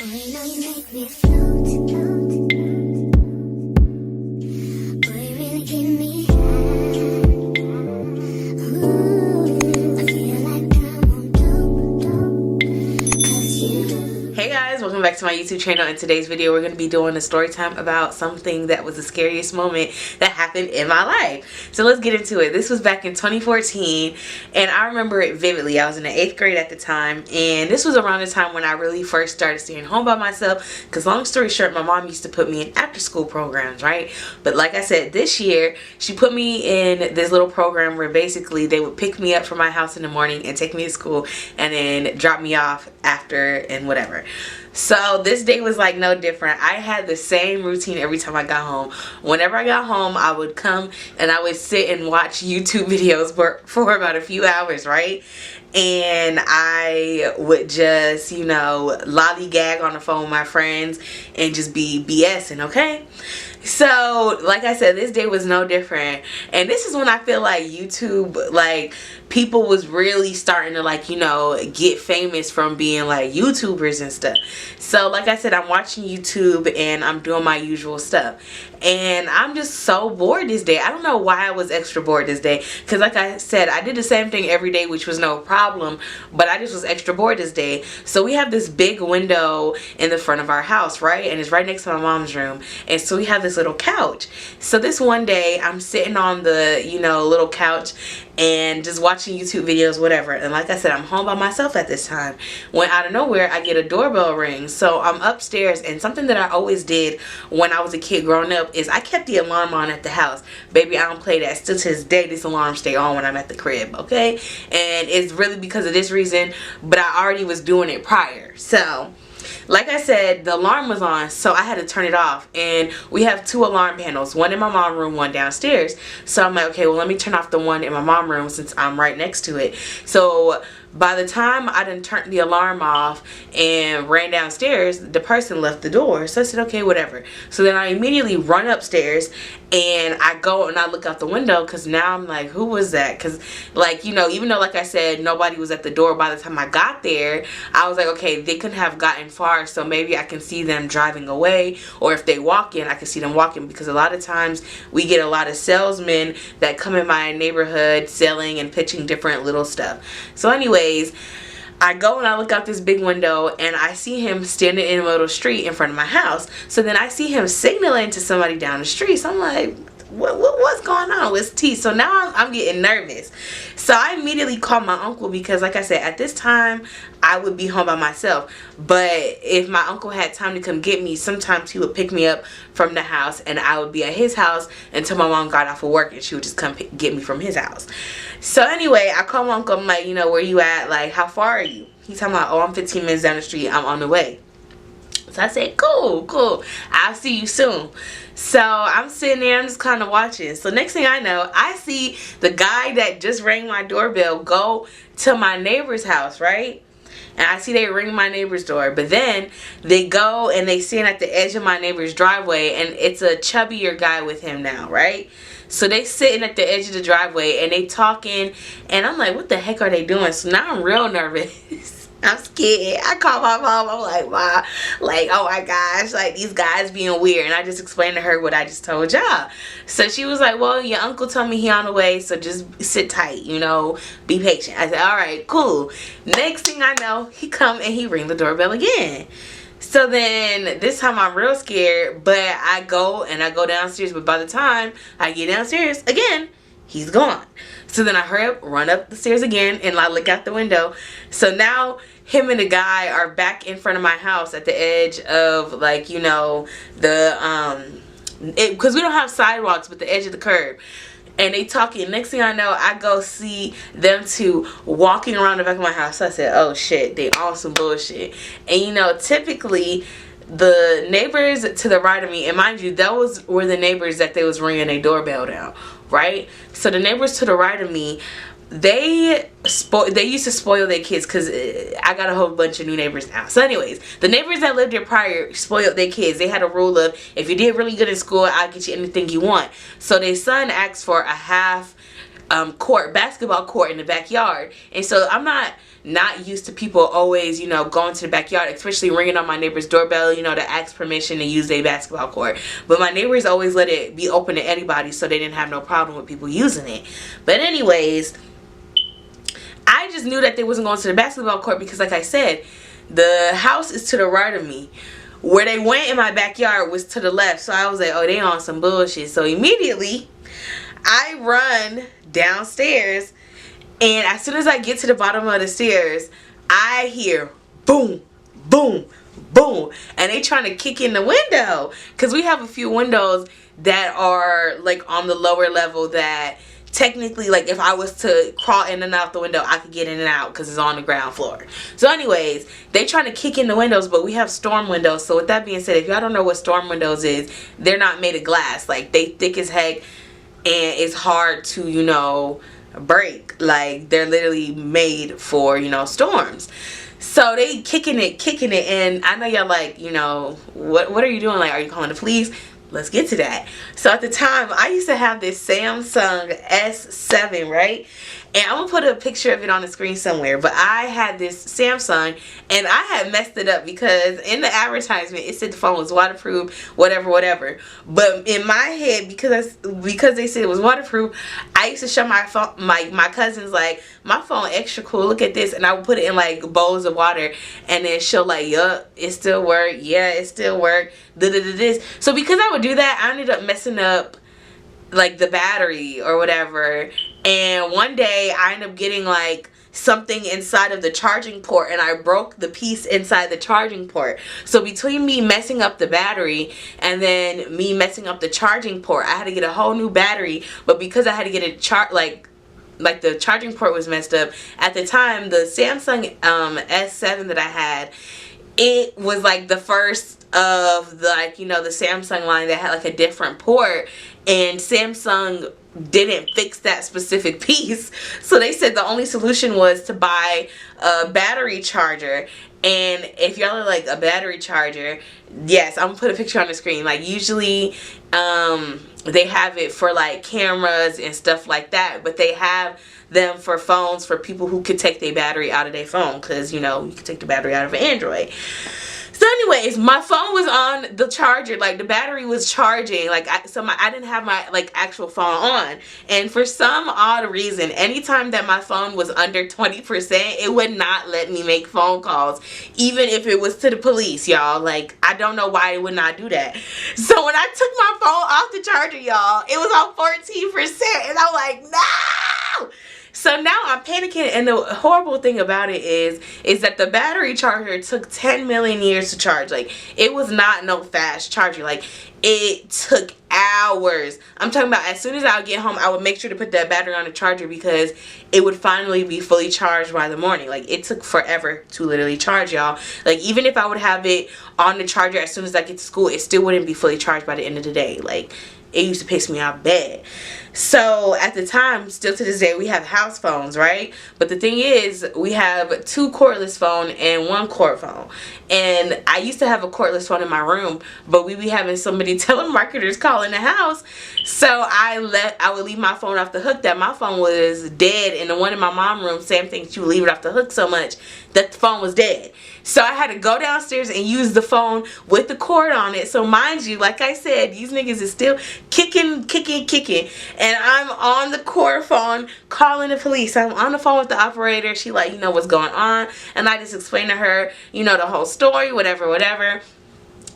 you know you make me float. Boy, you really give me high. Ooh, I feel like I'm on dope. 'Cause you. Hey guys, welcome back to my YouTube channel. In today's video, we're going to be doing a story time about something that was the scariest moment that happened in my life. So let's get into it. This was back in 2014, and I remember it vividly. I was in the 8th grade at the time, and this was around the time when I really first started staying home by myself, because long story short, my mom used to put me in after school programs, right? But like I said, this year, she put me in this little program where basically they would pick me up from my house in the morning and take me to school and then drop me off after and whatever. So this day was like no different. I had the same routine every time I got home. Whenever I got home, I would come and I would sit and watch YouTube videos for about a few hours, right? And I would just, you know, lollygag on the phone with my friends and just be BSing, okay? So, like I said, this day was no different. And this is when I feel like YouTube, like, people was really starting to, like, you know, get famous from being, like, YouTubers and stuff. So, like I said, I'm watching YouTube and I'm doing my usual stuff. And I'm just so bored this day. I don't know why I was extra bored this day. Because, like I said, I did the same thing every day, which was no problem. But I just was extra bored this day. So, we have this big window in the front of our house, right? And it's right next to my mom's room. And so, we have this little couch. So this one day I'm sitting on the, you know, little couch and just watching YouTube videos, whatever. And like I said, I'm home by myself at this time when out of nowhere I get a doorbell ring. So I'm upstairs, and something that I always did when I was a kid growing up is I kept the alarm on at the house. Baby, I don't play that. Still to this day, this alarm stay on when I'm at the crib, okay? And it's really because of this reason, but I already was doing it prior. So like I said, the alarm was on, so I had to turn it off. And we have 2 alarm panels, one in my mom's room, one downstairs. So I'm like, okay, well, let me turn off the one in my mom's room since I'm right next to it. So by the time I done turned the alarm off and ran downstairs, the person left the door. So I said, okay, whatever. So then I immediately run upstairs and I go and I look out the window, because now I'm like, who was that? Because, like, you know, even though, like I said, nobody was at the door by the time I got there, I was like, okay, they couldn't have gotten far, so maybe I can see them driving away, or if they walk in, I can see them walking, because a lot of times we get a lot of salesmen that come in my neighborhood selling and pitching different little stuff. So anyways, I go and I look out this big window and I see him standing in the middle of the street in front of my house. So then I see him signaling to somebody down the street. So I'm like, what's going on with T? So now I'm getting nervous. So I immediately called my uncle, because like I said, at this time I would be home by myself. But if my uncle had time to come get me, sometimes he would pick me up from the house and I would be at his house until my mom got off of work, and she would just come get me from his house. So anyway, I call my uncle. I'm like, you know, where you at? Like, how far are you? He's talking about, oh, I'm 15 minutes down the street. I'm on the way. So I said, cool. I'll see you soon. So I'm sitting there, I'm just kind of watching. So next thing I know, I see the guy that just rang my doorbell go to my neighbor's house, right? And I see they ring my neighbor's door. But then they go and they stand at the edge of my neighbor's driveway, and it's a chubbier guy with him now, right? So they sitting at the edge of the driveway and they talking, and I'm like, what the heck are they doing? So now I'm real nervous. I'm scared. I call my mom. I'm like, wow, like, oh my gosh, like, these guys being weird. And I just explained to her what I just told y'all. So she was like, well, your uncle told me he on the way, so just sit tight, you know, be patient. I said, all right, cool. Next thing I know, he come and he ring the doorbell again. So then this time I'm real scared, but I go downstairs. But by the time I get downstairs again, he's gone. So then I hurry up, run up the stairs again, and I look out the window. So now him and the guy are back in front of my house at the edge of, like, you know, the because we don't have sidewalks, but the edge of the curb. And they talking. Next thing I know, I go see them 2 walking around the back of my house. So I said, oh shit, they on some bullshit. And you know, typically the neighbors to the right of me, and mind you, those were the neighbors that they was ringing their doorbell down, right? So the neighbors to the right of me, they used to spoil their kids, because I got a whole bunch of new neighbors now. So anyways, the neighbors that lived there prior spoiled their kids. They had a rule of, if you did really good in school, I'll get you anything you want. So their son asked for a half court, basketball court in the backyard. And so I'm not not used to people always, you know, going to the backyard, especially ringing on my neighbor's doorbell, you know, to ask permission to use their basketball court. But my neighbors always let it be open to anybody, so they didn't have no problem with people using it. But anyways, I just knew that they wasn't going to the basketball court because, like I said, the house is to the right of me. Where they went in my backyard was to the left. So I was like, oh, they on some bullshit. So immediately, I run downstairs. And as soon as I get to the bottom of the stairs, I hear boom, boom, boom. And they trying to kick in the window. Because we have a few windows that are like on the lower level that technically, like, if I was to crawl in and out the window, I could get in and out because it's on the ground floor. So anyways, they trying to kick in the windows, but we have storm windows. So with that being said, if y'all don't know what storm windows is, they're not made of glass. Like, they thick as heck, and it's hard to, you know, break. Like, they're literally made for, you know, storms. So they kicking it, and I know y'all like, you know, what are you doing? Like, are you calling the police? Let's get to that. So at the time, I used to have this Samsung S7, right? And I'm going to put a picture of it on the screen somewhere. But I had this Samsung, and I had messed it up because in the advertisement, it said the phone was waterproof, whatever. But in my head, because they said it was waterproof, I used to show my phone, my cousins, like, my phone extra cool, look at this. And I would put it in, like, bowls of water. And then she'll like, yup, it still work. Yeah, it still work. This. So because I would do that, I ended up messing up, like, the battery or whatever. And one day I ended up getting like something inside of the charging port, and I broke the piece inside the charging port. So between me messing up the battery and then me messing up the charging port, I had to get a whole new battery. But because I had to get it like the charging port was messed up at the time, the Samsung S7 that I had, it was like the first of the, like, you know, the Samsung line that had like a different port, and Samsung didn't fix that specific piece. So they said the only solution was to buy a battery charger. And if y'all are like, a battery charger, yes, I'm gonna put a picture on the screen. Like, usually they have it for like cameras and stuff like that, but they have them for phones for people who could take their battery out of their phone, because, you know, you can take the battery out of an Android. So anyways, my phone was on the charger, like the battery was charging, like I didn't have my like actual phone on, and for some odd reason, anytime that my phone was under 20%, it would not let me make phone calls, even if it was to the police, y'all. Like, I don't know why it would not do that. So when I took my phone off the charger, y'all, it was on 14%, and I'm like, no! So now I'm panicking, and the horrible thing about it is that the battery charger took 10 million years to charge. Like, it was not no fast charger. Like, it took hours. I'm talking about as soon as I would get home, I would make sure to put that battery on the charger because it would finally be fully charged by the morning. Like, it took forever to literally charge, y'all. Like, even if I would have it on the charger as soon as I get to school, it still wouldn't be fully charged by the end of the day. Like, it used to piss me off bad. So at the time, still to this day, we have house phones, right? But the thing is, we have 2 cordless phone and 1 cord phone. And I used to have a cordless phone in my room, but we be having so many telemarketers call in the house. So I would leave my phone off the hook, that my phone was dead. And the one in my mom's room, same thing. She would leave it off the hook so much that the phone was dead. So I had to go downstairs and use the phone with the cord on it. So mind you, like I said, these niggas is still kicking. And I'm on the cord phone calling the police. I'm on the phone with the operator. She like, you know, what's going on? And I just explained to her, you know, the whole story, whatever.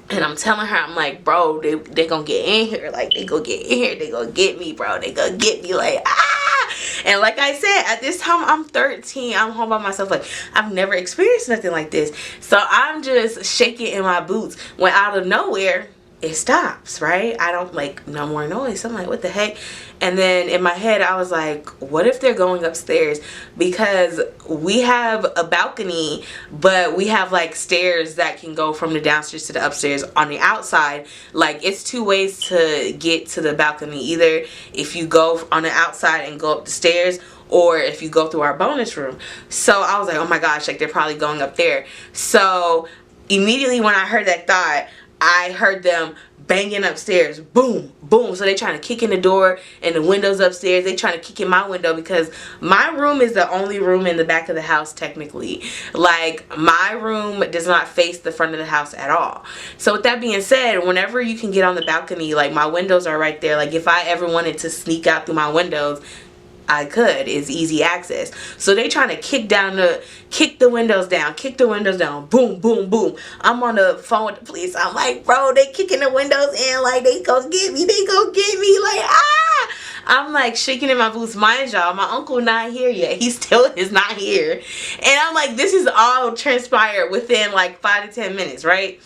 And I'm telling her, I'm like, bro, they gonna get in here. Like, they gonna get in here. They gonna get me, bro. They gonna get me, like, ah! And like I said, at this time, I'm 13. I'm home by myself. Like, I've never experienced nothing like this. So I'm just shaking in my boots when out of nowhere, it stops, right? I don't, like, no more noise. I'm like, what the heck? And then in my head, I was like, what if they're going upstairs? Because we have a balcony, but we have like stairs that can go from the downstairs to the upstairs on the outside. Like, it's 2 ways to get to the balcony. Either if you go on the outside and go up the stairs, or if you go through our bonus room. So I was like, oh my gosh, like, they're probably going up there. So immediately when I heard that thought, I heard them banging upstairs. Boom, boom. So they trying to kick in the door and the windows upstairs. They trying to kick in my window because my room is the only room in the back of the house technically. Like, my room does not face the front of the house at all. So with that being said, whenever you can get on the balcony, like, my windows are right there. Like, if I ever wanted to sneak out through my windows, I could. It's easy access. So they trying to kick the windows down. Boom, boom, boom. I'm on the phone with the police. I'm like, bro, they kicking the windows in. Like, they gonna get me. Like, ah. I'm like shaking in my boots. Mind y'all, my uncle not here yet. He still is not here. And I'm like, this is all transpired within like 5 to 10 minutes, right?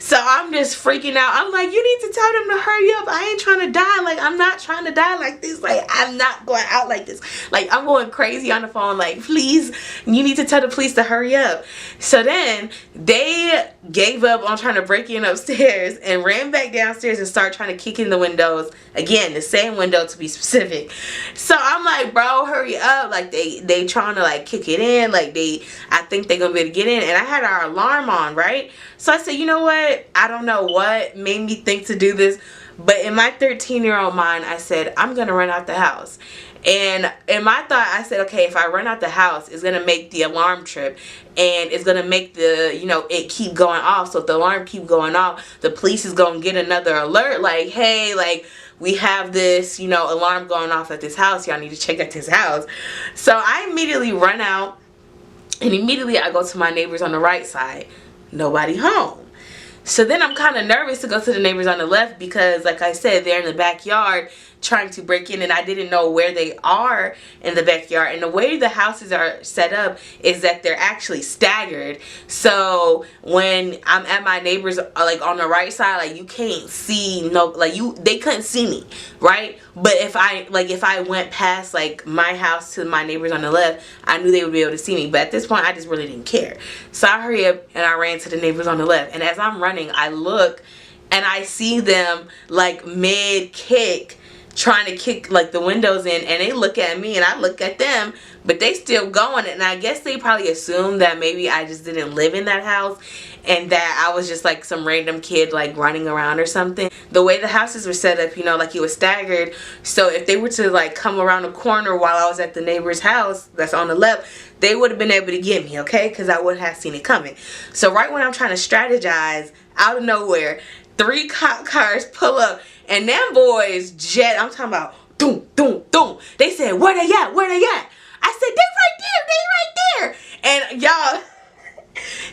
So I'm just freaking out. I'm like, you need to tell them to hurry up. I ain't trying to die. Like, I'm not trying to die like this. Like, I'm not going out like this. Like, I'm going crazy on the phone. Like, please, you need to tell the police to hurry up. So then they gave up on trying to break in upstairs and ran back downstairs and started trying to kick in the windows. Again, the same window to be specific. So I'm like, bro, hurry up. Like, they trying to like kick it in. Like, I think they're gonna be able to get in. And I had our alarm on, right? So I said, you know what? I don't know what made me think to do this, but in my 13-year-old mind, I said, I'm gonna run out the house. And in my thought, I said, okay, if I run out the house, it's gonna make the alarm trip, and it's gonna make the, you know, it keep going off. So if the alarm keep going off, the police is gonna get another alert, like, hey, like, we have this, you know, alarm going off at this house. Y'all need to check out this house. So I immediately run out, and immediately I go to my neighbors on the right side. Nobody home. So then I'm kind of nervous to go to the neighbors on the left because, like I said, they're in the backyard trying to break in, and I didn't know where they are in the backyard. And the way the houses are set up is that they're actually staggered. So when I'm at my neighbors, like on the right side, like you can't see they couldn't see me, right? But if I went past like my house to my neighbors on the left, I knew they would be able to see me. But at this point, I just really didn't care. So I hurry up and I ran to the neighbors on the left. And as I'm running, I look and I see them like mid kick, trying to kick like the windows in, and they look at me and I look at them, but they still going. And I guess they probably assumed that maybe I just didn't live in that house and that I was just like some random kid like running around or something. The way the houses were set up, you know, like it was staggered, so if they were to like come around the corner while I was at the neighbor's house that's on the left, they would have been able to get me, okay, because I wouldn't have seen it coming. So right when I'm trying to strategize, out of nowhere, 3 cop cars pull up, and them boys jet. I'm talking about doom, doom, doom. They said, where they at? Where they at? I said, they right there. And y'all,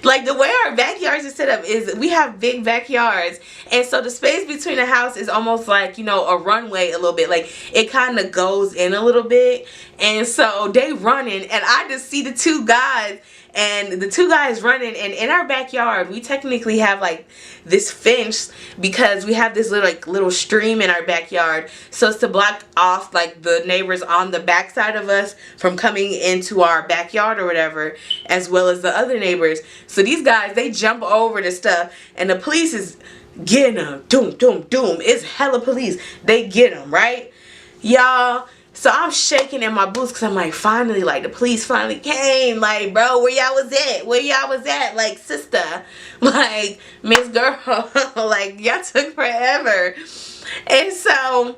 like the way our backyards are set up is we have big backyards, and so the space between the house is almost like, you know, a runway a little bit. Like it kind of goes in a little bit, and so they running, and I just see the 2 guys. And the 2 guys running, and in our backyard we technically have like this fence because we have this little stream in our backyard, so it's to block off like the neighbors on the back side of us from coming into our backyard or whatever, as well as the other neighbors. So these guys, they jump over the stuff, and the police is getting them. Doom, doom, doom. It's hella police. They get them, right, y'all? So I'm shaking in my boots because I'm like, finally, like the police finally came. Like, bro, where y'all was at? Where y'all was at? Like, sister, like, Miss Girl, like y'all took forever. And so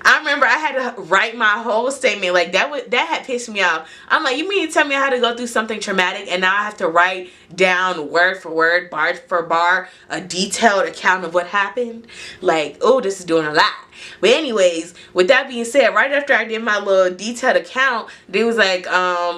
I remember I had to write my whole statement. Like that had pissed me off. I'm like, you mean to tell me I had to go through something traumatic and now I have to write down word for word, bar for bar, a detailed account of what happened? Like, oh, this is doing a lot. But anyways, with that being said, right after I did my little detailed account, they was like,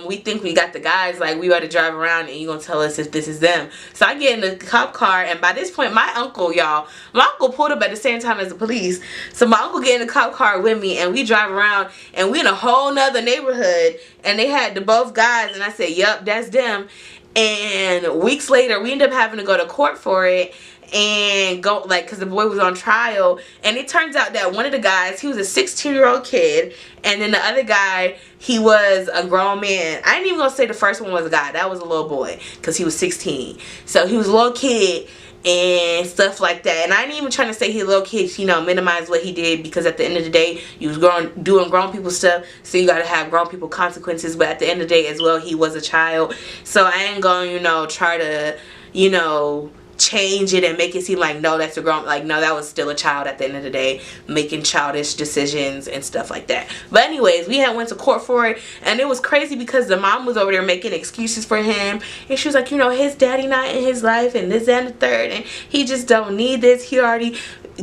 we think we got the guys, like we got to drive around and you gonna tell us if this is them. So I get in the cop car, and by this point my uncle, y'all, my uncle pulled up at the same time as the police. So my uncle get in the cop car with me, and we drive around, and we in a whole nother neighborhood, and they had the both guys, and I said, yup, that's them. And weeks later we ended up having to go to court for it, and go like because the boy was on trial, and it turns out that one of the guys, he was a 16-year-old kid, and then the other guy, he was a grown man. I ain't even gonna say the first one was a guy. That was a little boy because he was 16, so he was a little kid and stuff like that. And I ain't even trying to say he a little kid, you know, minimize what he did, because at the end of the day, he was doing grown people stuff, so you gotta have grown people consequences. But at the end of the day as well, he was a child, so I ain't gonna, you know, try to, you know, change it and make it seem like, no, that's a grown, like, no, that was still a child at the end of the day, making childish decisions and stuff like that. But anyways, we had went to court for it, and it was crazy because the mom was over there making excuses for him, and she was like, you know, his daddy not in his life, and this and the third, and he just don't need this, he already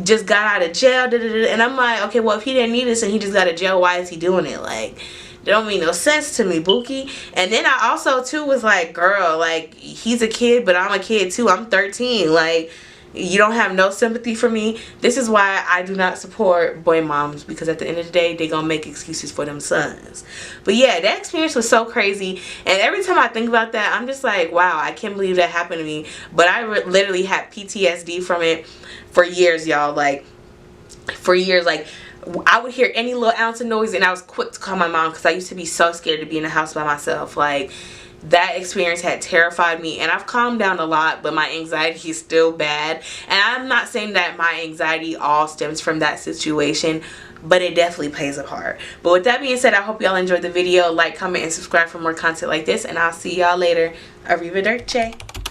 just got out of jail, da, da, da. And I'm like, okay, well, if he didn't need this and he just got out of jail, why is he doing it? Like, it don't make no sense to me, Bookie. And then I also too was like, girl, like, he's a kid, but I'm a kid too. I'm 13. Like, you don't have no sympathy for me. This is why I do not support boy moms, because at the end of the day, they gonna make excuses for them sons. But yeah, that experience was so crazy, and every time I think about that, I'm just like, wow, I can't believe that happened to me. But I literally had PTSD from it for years, y'all. Like, for years, like, I would hear any little ounce of noise and I was quick to call my mom, because I used to be so scared to be in the house by myself. Like, that experience had terrified me, and I've calmed down a lot, but my anxiety is still bad. And I'm not saying that my anxiety all stems from that situation, but it definitely plays a part. But with that being said, I hope y'all enjoyed the video. Like, comment, and subscribe for more content like this, and I'll see y'all later. Arrivederci.